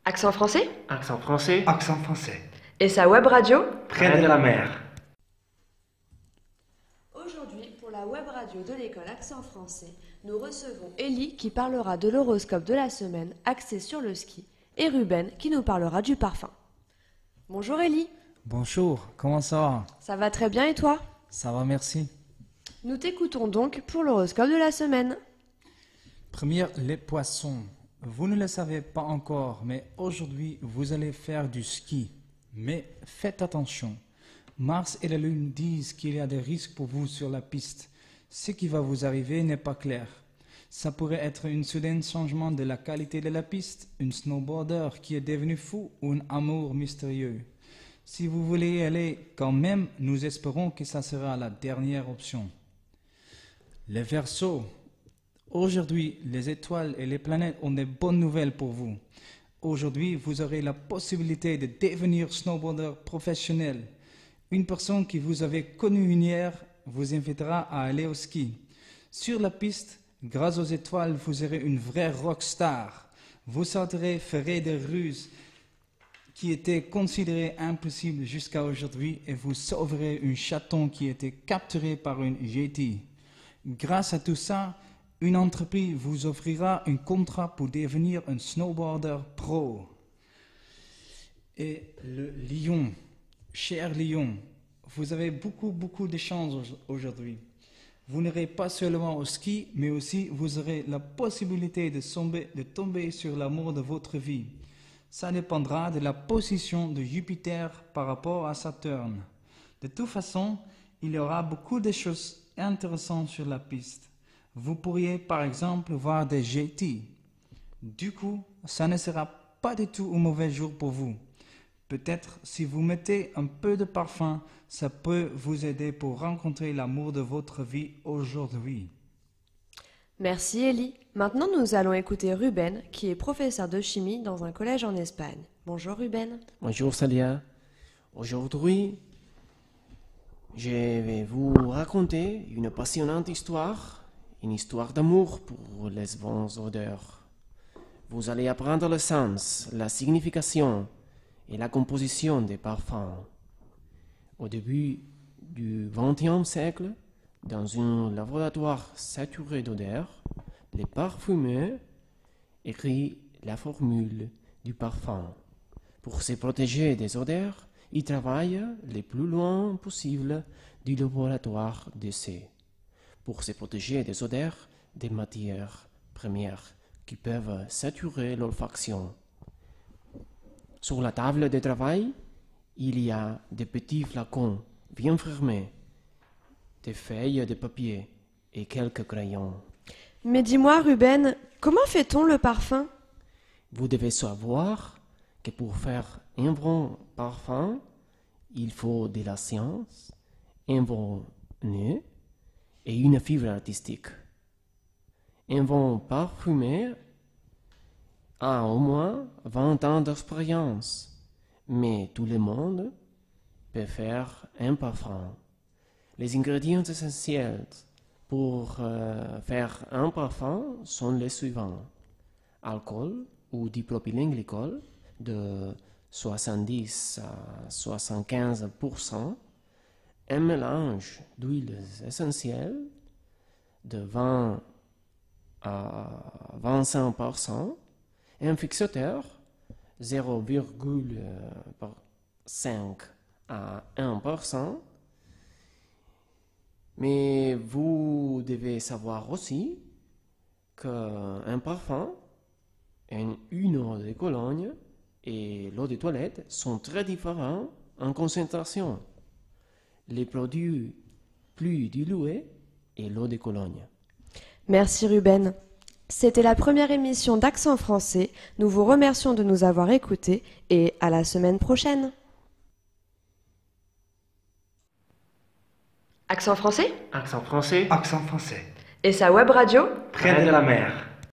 Accent français? Accent français. Accent français. Et sa web radio? Près de la mer. Aujourd'hui, pour la web radio de l'école Accent français, nous recevons Ellie qui parlera de l'horoscope de la semaine axé sur le ski et Ruben qui nous parlera du parfum. Bonjour Ellie. Bonjour, comment ça va? Ça va très bien et toi? Ça va, merci. Nous t'écoutons donc pour l'horoscope de la semaine. Première, les poissons. Vous ne le savez pas encore, mais aujourd'hui, vous allez faire du ski. Mais faites attention. Mars et la Lune disent qu'il y a des risques pour vous sur la piste. Ce qui va vous arriver n'est pas clair. Ça pourrait être un soudain changement de la qualité de la piste, un snowboarder qui est devenu fou ou un amour mystérieux. Si vous voulez y aller quand même, nous espérons que ça sera la dernière option. Les Verseaux. Aujourd'hui, les étoiles et les planètes ont de bonnes nouvelles pour vous. Aujourd'hui, vous aurez la possibilité de devenir snowboarder professionnel. Une personne qui vous avait connu hier vous invitera à aller au ski. Sur la piste, grâce aux étoiles, vous serez une vraie rockstar. Vous sauterez, ferez des ruses qui étaient considérées impossibles jusqu'à aujourd'hui et vous sauverez un chaton qui était capturé par une jetty. Grâce à tout ça, une entreprise vous offrira un contrat pour devenir un snowboarder pro. Et le lion, cher lion, vous avez beaucoup de chance aujourd'hui. Vous n'irez pas seulement au ski, mais aussi vous aurez la possibilité de tomber sur l'amour de votre vie. Ça dépendra de la position de Jupiter par rapport à Saturne. De toute façon, il y aura beaucoup de choses intéressantes sur la piste. Vous pourriez par exemple voir des jetties. Du coup, ça ne sera pas du tout un mauvais jour pour vous. Peut-être si vous mettez un peu de parfum, ça peut vous aider pour rencontrer l'amour de votre vie aujourd'hui. Merci Ellie. Maintenant, nous allons écouter Ruben qui est professeur de chimie dans un collège en Espagne. Bonjour Ruben. Bonjour Salia. Aujourd'hui, je vais vous raconter une passionnante histoire, une histoire d'amour pour les bonnes odeurs. Vous allez apprendre le sens, la signification et la composition des parfums. Au début du XXe siècle, dans un laboratoire saturé d'odeurs, les parfumeurs écrivent la formule du parfum. Pour se protéger des odeurs, ils travaillent le plus loin possible du laboratoire d'essai. Pour se protéger des odeurs des matières premières qui peuvent saturer l'olfaction. Sur la table de travail, il y a des petits flacons bien fermés, des feuilles de papier et quelques crayons. Mais dis-moi Ruben, comment fait-on le parfum? Vous devez savoir que pour faire un bon parfum, il faut de la science, un bon nez et une fibre artistique. Un bon parfumeur a au moins 20 ans d'expérience, mais tout le monde peut faire un parfum. Les ingrédients essentiels pour faire un parfum sont les suivants. Alcool ou dipropylènglycol de 70 à 75%, un mélange d'huiles essentielles de 20 à 25%, un fixateur 0,5 à 1%. Mais vous devez savoir aussi qu'un parfum, une eau de Cologne et l'eau de toilette sont très différents en concentration. Les produits plus dilués et l'eau de Cologne. Merci Ruben. C'était la première émission d'Accent français. Nous vous remercions de nous avoir écoutés et à la semaine prochaine. Accent français? Accent français. Accent français. Et sa web radio? Près de la mer.